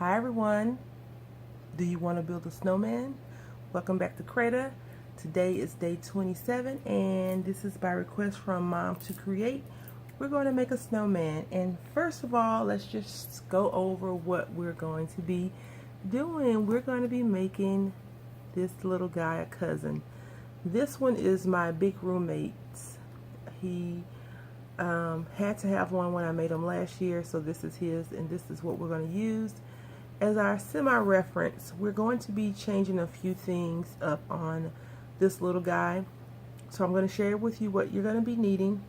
Hi everyone, do you want to build a snowman? Welcome back to Creda. Today is day 27 and this is by request from Mom to Create. We're going to make a snowman, and first of all let's just go over what we're going to be doing. We're going to be making this little guy a cousin. This one is my big roommate's. He had to have one when I made him last year, so this is his, and this is what we're going to use as our semi-reference. We're going to be changing a few things up on this little guy, so I'm going to share with you what you're going to be needing.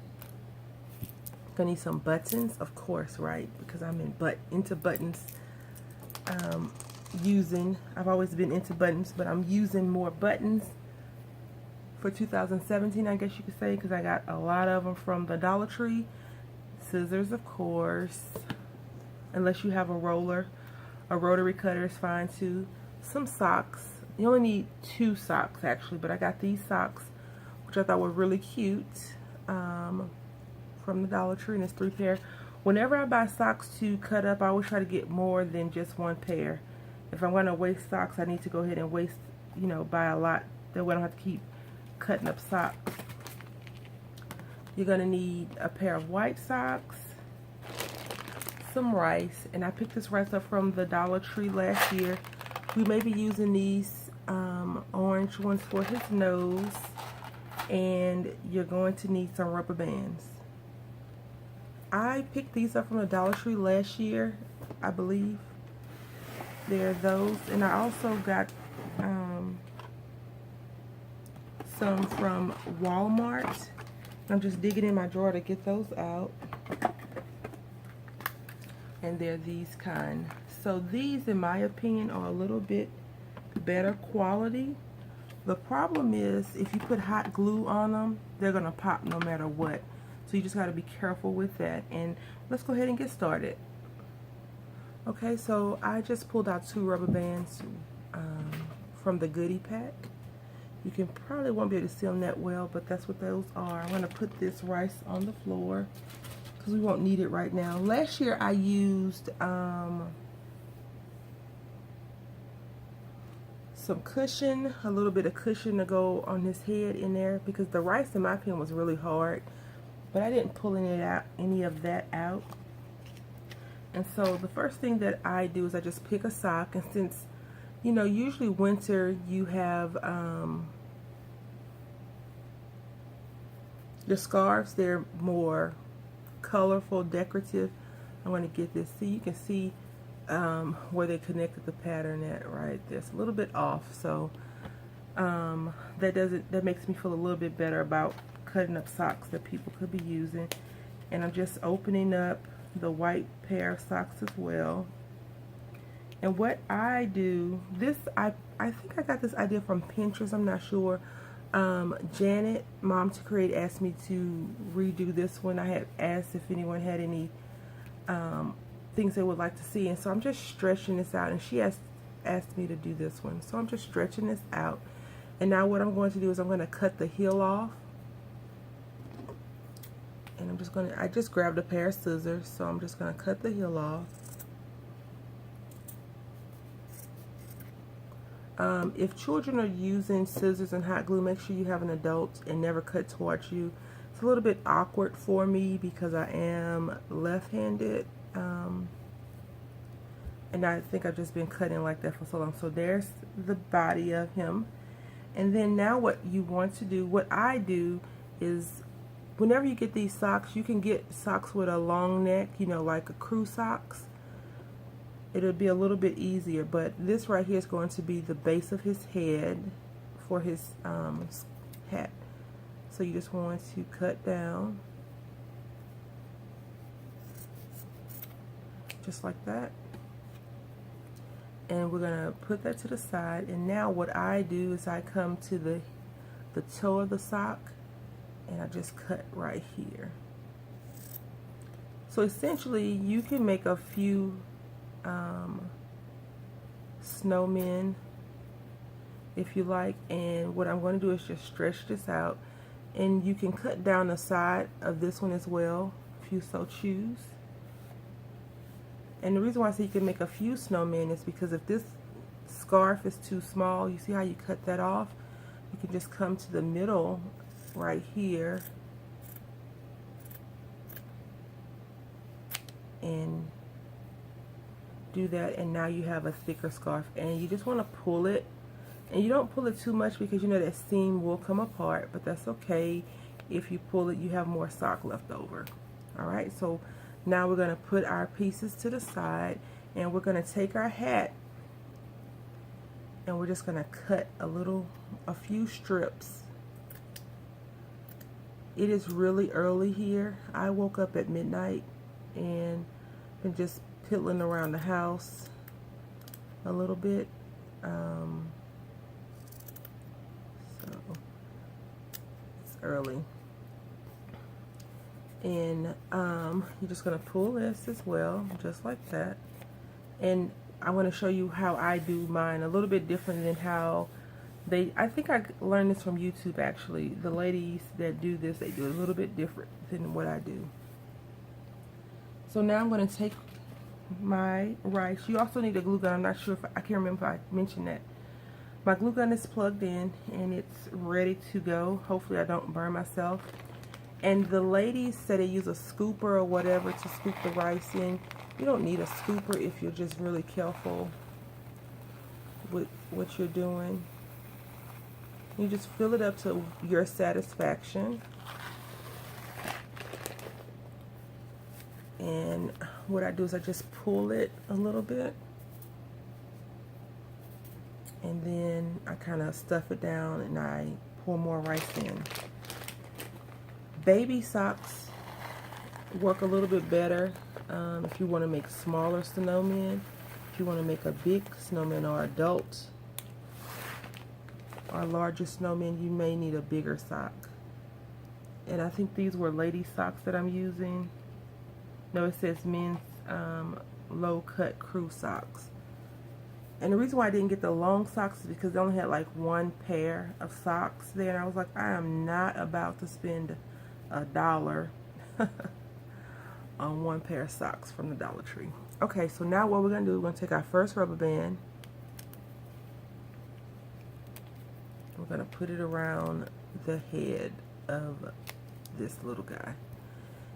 You're going to need some buttons, of course, right? Because I'm into buttons. I've always been into buttons, but I'm using more buttons for 2017, I guess you could say, because I got a lot of them from the Dollar Tree. Scissors, of course, unless you have a roller. A rotary cutter is fine too. Some socks. You only need 2 socks actually, but I got these socks, which I thought were really cute, from the Dollar Tree, and it's 3 pair. Whenever I buy socks to cut up, I always try to get more than just 1 pair. If I'm going to waste socks, I need to go ahead and buy a lot. That way I don't have to keep cutting up socks. You're going to need a pair of white socks, some rice, and I picked this rice up from the Dollar Tree last year. We may be using these orange ones for his nose, and you're going to need some rubber bands. I picked these up from the Dollar Tree last year, I believe. They're those, and I also got some from Walmart. I'm just digging in my drawer to get those out. And they're these kind. So these, in my opinion, are a little bit better quality. The problem is if you put hot glue on them, they're gonna pop no matter what. So you just got to be careful with that. And let's go ahead and get started. Okay, so I just pulled out 2 rubber bands from the goodie pack. You can probably won't be able to see them that well, but that's what those are. I'm gonna put this rice on the floor because we won't need it right now. Last year I used some cushion, a little bit of cushion to go on his head in there, because the rice in my opinion was really hard, but I didn't pull any of that out. And so the first thing that I do is I just pick a sock, and since usually winter you have your scarves, they're more colorful, decorative. I'm going to get this so you can see where they connected the pattern at right there. It's a little bit off, so that makes me feel a little bit better about cutting up socks that people could be using. And I'm just opening up the white pair of socks as well. And what I do, I think I got this idea from Pinterest, I'm not sure. Janet, Mom to Create, asked me to redo this one. I had asked if anyone had any things they would like to see, and so I'm just stretching this out, and she asked me to do this one. So I'm just stretching this out, and now what I'm going to do is I'm going to cut the heel off, and I just grabbed a pair of scissors, so I'm just going to cut the heel off. If children are using scissors and hot glue, make sure you have an adult and never cut towards you. It's a little bit awkward for me because I am left-handed, and I think I've just been cutting like that for so long. So there's the body of him. And then now what you want to do, what I do is, whenever you get these socks, you can get socks with a long neck, like a crew socks. It'll be a little bit easier, but this right here is going to be the base of his head for his hat. So you just want to cut down just like that, and we're gonna put that to the side. And now what I do is I come to the toe of the sock, and I just cut right here. So essentially you can make a few snowmen if you like, and what I'm going to do is just stretch this out, and you can cut down the side of this one as well if you so choose. And the reason why I say you can make a few snowmen is because if this scarf is too small, you see how you cut that off? You can just come to the middle right here and do that, and now you have a thicker scarf. And you just want to pull it, and you don't pull it too much because you know that seam will come apart, but that's okay. If you pull it, you have more sock left over. Alright, so now we're going to put our pieces to the side, and we're going to take our hat and we're just going to cut a few strips. It is really early here. I woke up at midnight and been just piddling around the house a little bit. So it's early. And you're just going to pull this as well, just like that. And I want to show you how I do mine, a little bit different than how I think I learned this from YouTube actually. The ladies that do this, they do it a little bit different than what I do. So now I'm going to take my rice. You also need a glue gun. I'm not sure I can't remember if I mentioned that. My glue gun is plugged in and it's ready to go. Hopefully I don't burn myself. And the ladies say they use a scooper or whatever to scoop the rice in. You don't need a scooper if you're just really careful with what you're doing. You just fill it up to your satisfaction. And what I do is I just pull it a little bit. And then I kind of stuff it down and I pour more rice in. Baby socks work a little bit better if you want to make smaller snowmen. If you want to make a big snowman or adult or larger snowman, you may need a bigger sock. And I think these were lady socks that I'm using. No, it says men's low cut crew socks. And the reason why I didn't get the long socks is because they only had like one pair of socks there. And I was like, I am not about to spend $1 on one pair of socks from the Dollar Tree. Okay, so now what we're going to do, we're going to take our first rubber band. We're going to put it around the head of this little guy.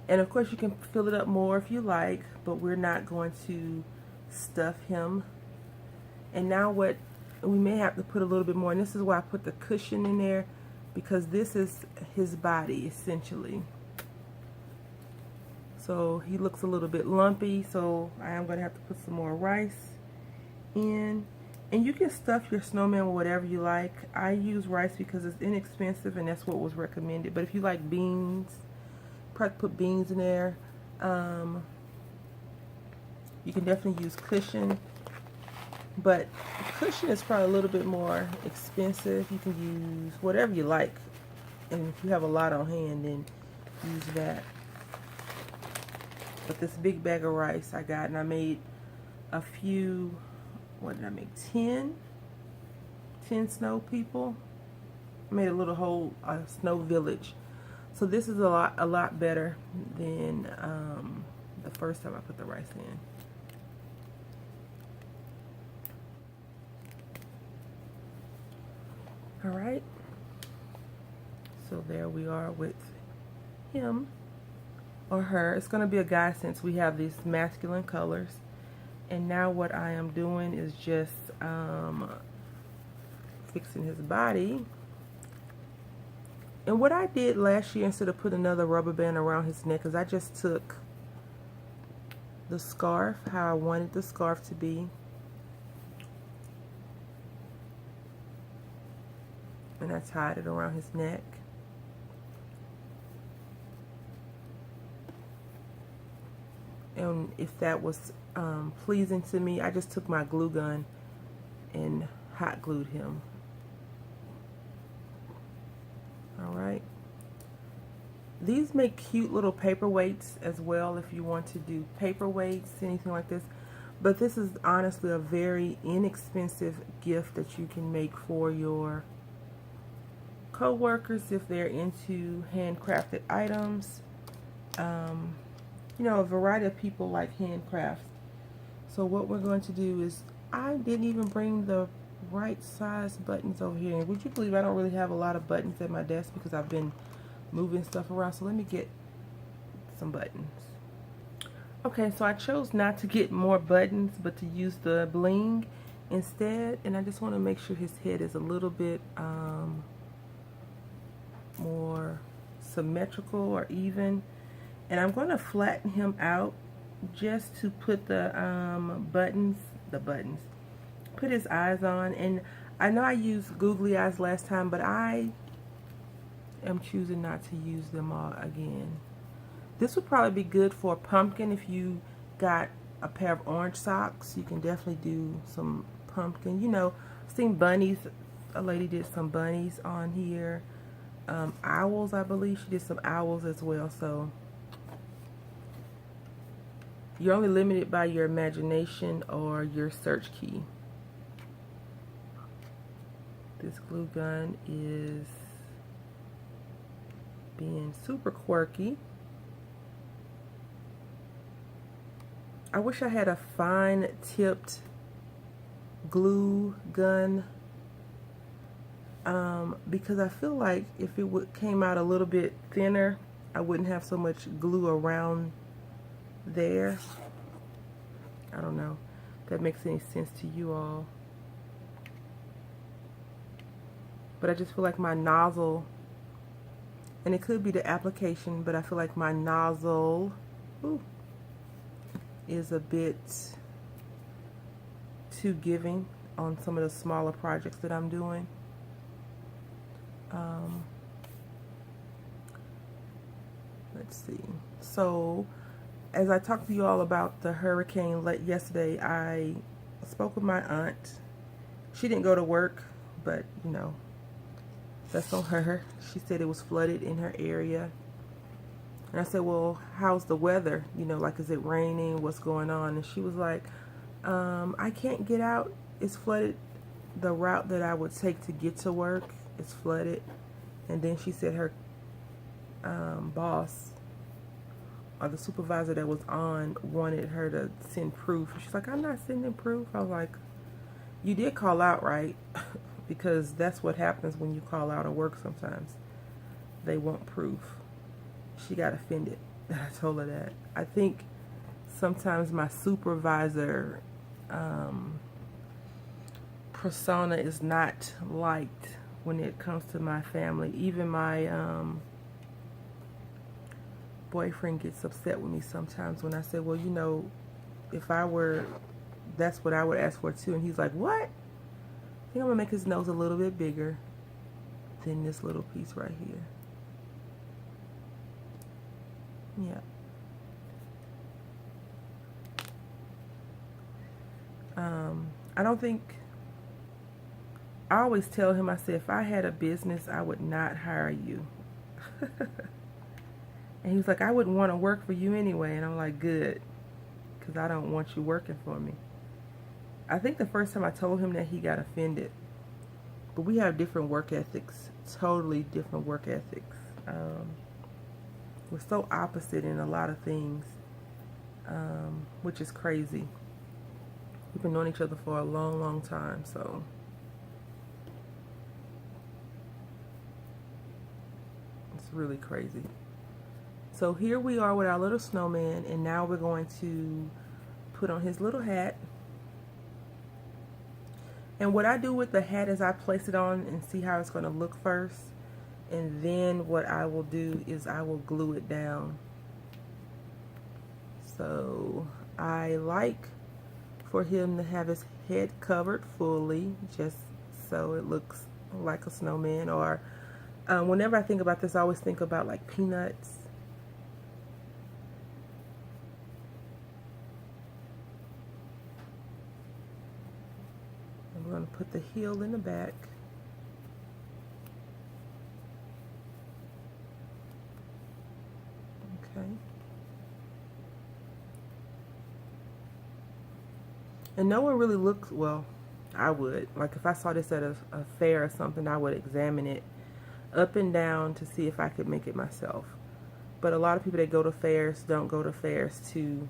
And of course you can fill it up more if you like, but we're not going to stuff him. And now what we may have to put a little bit more, and this is why I put the cushion in there, because this is his body essentially. So he looks a little bit lumpy, so I am going to have to put some more rice in. And you can stuff your snowman with whatever you like. I use rice because it's inexpensive and that's what was recommended. But if you like beans, probably put beans in there. You can definitely use cushion. But cushion is probably a little bit more expensive. You can use whatever you like. And if you have a lot on hand, then use that. But this big bag of rice I got, and I made a few, what did I make, 10 snow people. I made a little whole snow village. So this is a lot better than the first time I put the rice in. Alright, so there we are with him or her. It's going to be a guy since we have these masculine colors. And now what I am doing is just fixing his body. And what I did last year, instead of putting another rubber band around his neck, is I just took the scarf, how I wanted the scarf to be, and I tied it around his neck. And if that was pleasing to me, I just took my glue gun and hot glued him. Alright. These make cute little paperweights as well if you want to do paperweights, anything like this. But this is honestly a very inexpensive gift that you can make for your co-workers if they're into handcrafted items. You know, a variety of people like handcrafts. So what we're going to do is, I didn't even bring the right size buttons over here. And would you believe I don't really have a lot of buttons at my desk because I've been moving stuff around. So let me get some buttons. Okay, so I chose not to get more buttons, but to use the bling instead. And I just want to make sure his head is a little bit more symmetrical or even. And I'm going to flatten him out just to put the buttons, put his eyes on. And I know I used googly eyes last time, but I am choosing not to use them all again. This would probably be good for a pumpkin. If you got a pair of orange socks, you can definitely do some pumpkin. You know, I've seen bunnies. A lady did some bunnies on here. Owls, I believe. She did some owls as well. So you're only limited by your imagination or your search key. This glue gun is being super quirky. I wish I had a fine tipped glue gun because I feel like if it came out a little bit thinner, I wouldn't have so much glue around there. I don't know if that makes any sense to you all. But I just feel like my nozzle, and it could be the application, but I feel like my nozzle is a bit too giving on some of the smaller projects that I'm doing. Let's see. So as I talked to you all about the hurricane yesterday, I spoke with my aunt. She didn't go to work, but you know, that's on her. She said it was flooded in her area. And I said, well, how's the weather? You know, like, is it raining? What's going on? And she was like, I can't get out. It's flooded. The route that I would take to get to work is flooded. And then she said her boss or the supervisor that was on wanted her to send proof. She's like, I'm not sending proof. I was like, you did call out, right? Because that's what happens when you call out of work sometimes. They want proof. She got offended that I told her that. I think sometimes my supervisor persona is not liked when it comes to my family. Even my boyfriend gets upset with me sometimes when I say, well, you know, if I were, that's what I would ask for too. And he's like, what? I think I'm going to make his nose a little bit bigger than this little piece right here. Yeah. I don't think, I always tell him, I said, if I had a business, I would not hire you. And he was like, I wouldn't want to work for you anyway. And I'm like, good, because I don't want you working for me. I think the first time I told him that, he got offended. But we have different work ethics, totally different work ethics. We're so opposite in a lot of things, which is crazy. We've been knowing each other for a long, long time, so. It's really crazy. So here we are with our little snowman, and now we're going to put on his little hat. And what I do with the hat is I place it on and see how it's going to look first. And then what I will do is I will glue it down. So I like for him to have his head covered fully, just so it looks like a snowman. Or whenever I think about this, I always think about like Peanuts. I'm going to put the heel in the back. Okay. And no one really looks, well, I would. Like if I saw this at a fair or something, I would examine it up and down to see if I could make it myself. But a lot of people that go to fairs don't go to fairs to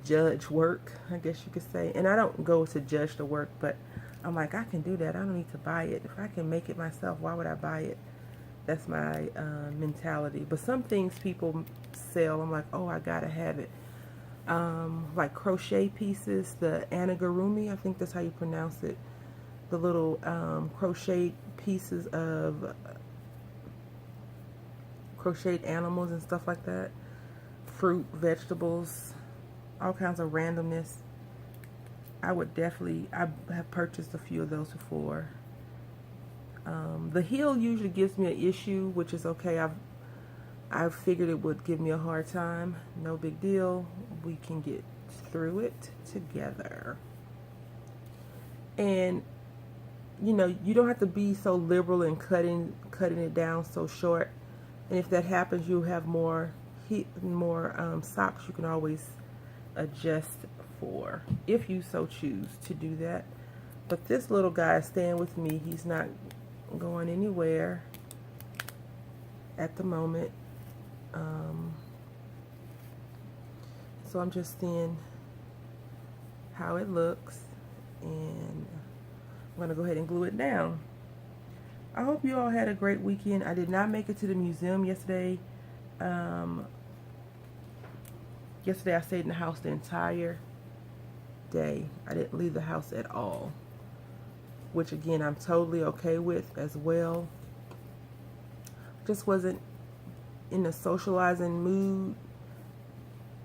judge work, I guess you could say. And I don't go to judge the work, but I'm like, I can do that. I don't need to buy it. If I can make it myself, why would I buy it? That's my mentality. But some things people sell, I'm like, oh, I gotta have it. Like crochet pieces, the amigurumi, I think that's how you pronounce it. The little crochet pieces of crocheted animals and stuff like that. Fruit, vegetables, all kinds of randomness. I have purchased a few of those before. The heel usually gives me an issue, which is okay. I figured it would give me a hard time. No big deal. We can get through it together. And you know, you don't have to be so liberal in cutting it down so short. And if that happens, you'll have more socks you can always adjust for, if you so choose to do that. But this little guy is staying with me. He's not going anywhere at the moment. So I'm just seeing how it looks, and I'm going to go ahead and glue it down. I hope you all had a great weekend. I did not make it to the museum yesterday. Yesterday I stayed in the house the entire day. I didn't leave the house at all, which again I'm totally okay with as well. Just wasn't in the socializing mood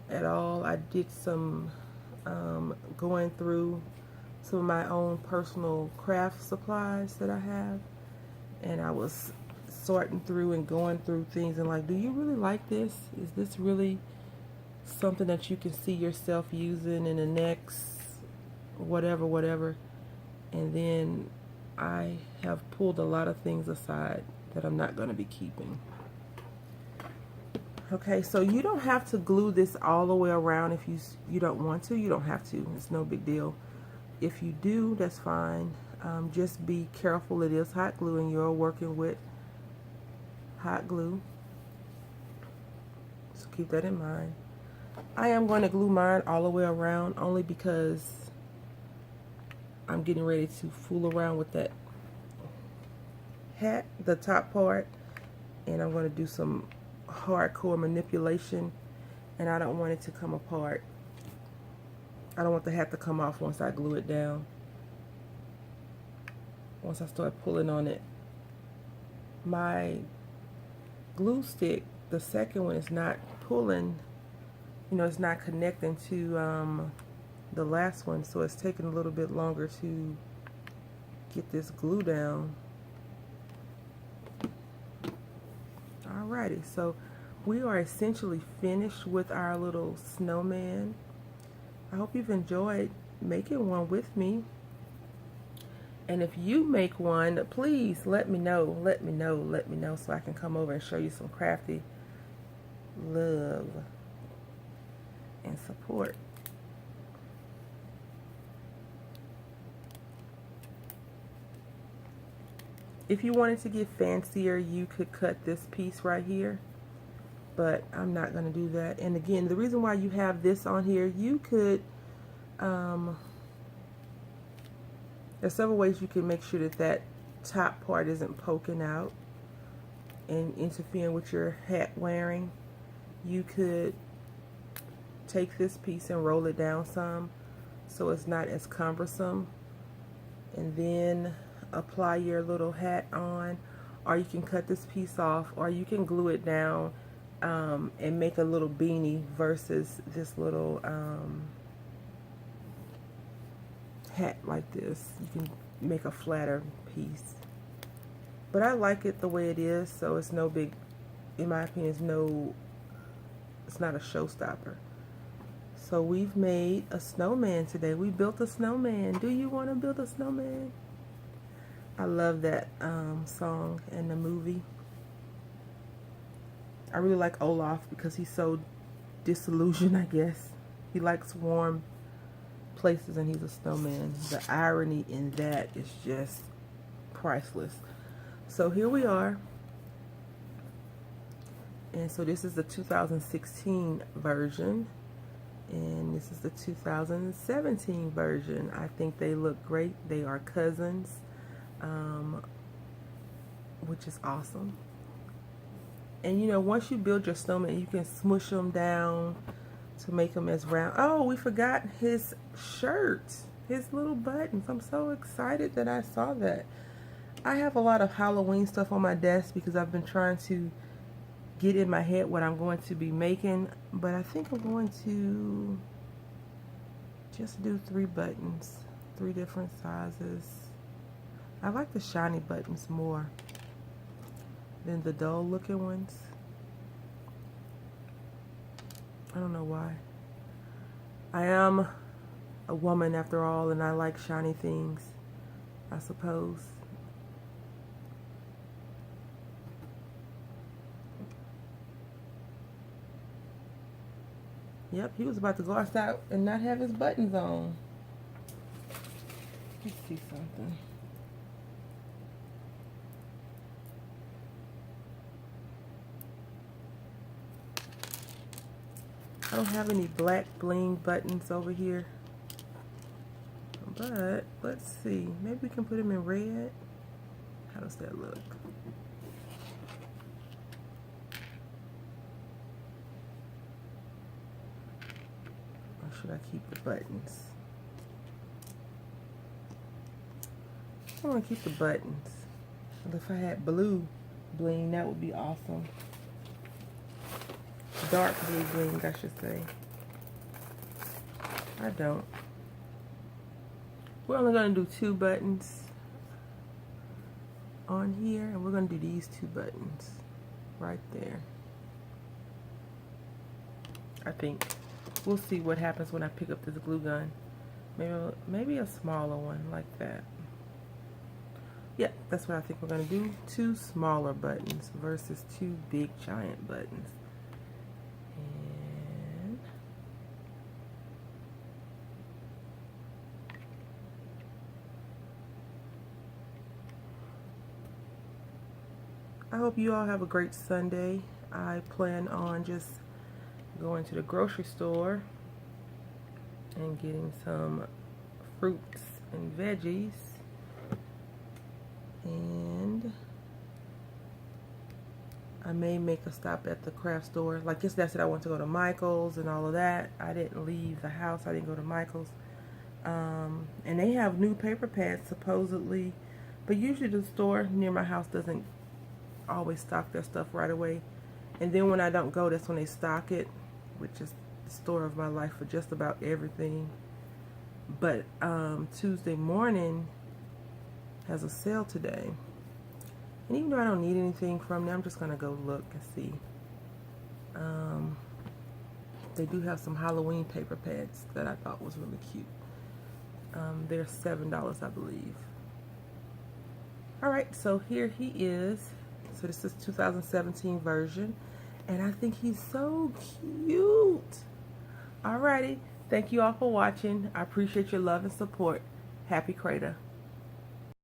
at all. I did some going through some of my own personal craft supplies that I have, and I was sorting through and going through things and like, do you really like this? Is this really something that you can see yourself using in the next whatever? And then I have pulled a lot of things aside that I'm not going to be keeping. Okay, so you don't have to glue this all the way around if you don't want to. You don't have to. It's no big deal. If you do, that's fine. Just be careful. It is hot glue and you're working with hot glue. So keep that in mind. I am going to glue mine all the way around only because I'm getting ready to fool around with that hat, the top part, and I'm going to do some hardcore manipulation, and I don't want it to come apart. I don't want the hat to come off once I glue it down. Once I start pulling on it. My glue stick, the second one, is not pulling, you know, it's not connecting to the last one, so it's taking a little bit longer to get this glue down. Alrighty, so we are essentially finished with our little snowman. I hope you've enjoyed making one with me. And if you make one, please let me know. Let me know so I can come over and show you some crafty love and support. If you wanted to get fancier, you could cut this piece right here, but I'm not going to do that. And again, the reason why you have this on here, you could, there's several ways you can make sure that that top part isn't poking out and interfering with your hat wearing. You could take this piece and roll it down some so it's not as cumbersome, and then apply your little hat on, or you can cut this piece off, or you can glue it down and make a little beanie versus this little hat like this. You can make a flatter piece, but I like it the way it is, so it's no big, in my opinion, it's not a showstopper. So we've made a snowman today. We built a snowman. Do you want to build a snowman? I love that song and the movie. I really like Olaf because he's so disillusioned, I guess. He likes warm places and he's a snowman. The irony in that is just priceless. So here we are. And so this is the 2016 version. And this is the 2017 version. I think they look great. They are cousins, which is awesome. And you know, once you build your snowman, you can smush them down to make them as round. Oh, we forgot his shirt, his little buttons. I'm so excited that I saw that. I have a lot of Halloween stuff on my desk because I've been trying to get in my head what I'm going to be making, but I think I'm going to just do 3 buttons, 3 different sizes. I like the shiny buttons more than the dull looking ones. I don't know why. I am a woman after all, and I like shiny things, I suppose. Yep, he was about to go outside and not have his buttons on. Let's see something. I don't have any black bling buttons over here, but let's see. Maybe we can put them in red. How does that look? Or should I keep the buttons? I want to keep the buttons. But if I had blue bling, that would be awesome. Dark blue bling, I should say. I don't. We're only going to do 2 buttons on here, and we're going to do these 2 buttons right there. I think. We'll see what happens when I pick up this glue gun. Maybe a smaller one like that. Yeah, that's what I think we're going to do. 2 smaller buttons versus 2 big giant buttons. I hope you all have a great Sunday. I plan on just going to the grocery store and getting some fruits and veggies. And I may make a stop at the craft store. Like yesterday I said I want to go to Michael's and all of that. I didn't leave the house. I didn't go to Michael's. And they have new paper pads supposedly. But usually the store near my house doesn't always stock their stuff right away, and then when I don't go, that's when they stock it, which is the store of my life for just about everything. But Tuesday morning has a sale today, and even though I don't need anything from them, I'm just gonna go look and see. They do have some Halloween paper pads that I thought was really cute. They're $7, I believe. Alright, so here he is. So this is 2017 version, and I think he's so cute. Alrighty, thank you all for watching. I appreciate your love and support. Happy Creda.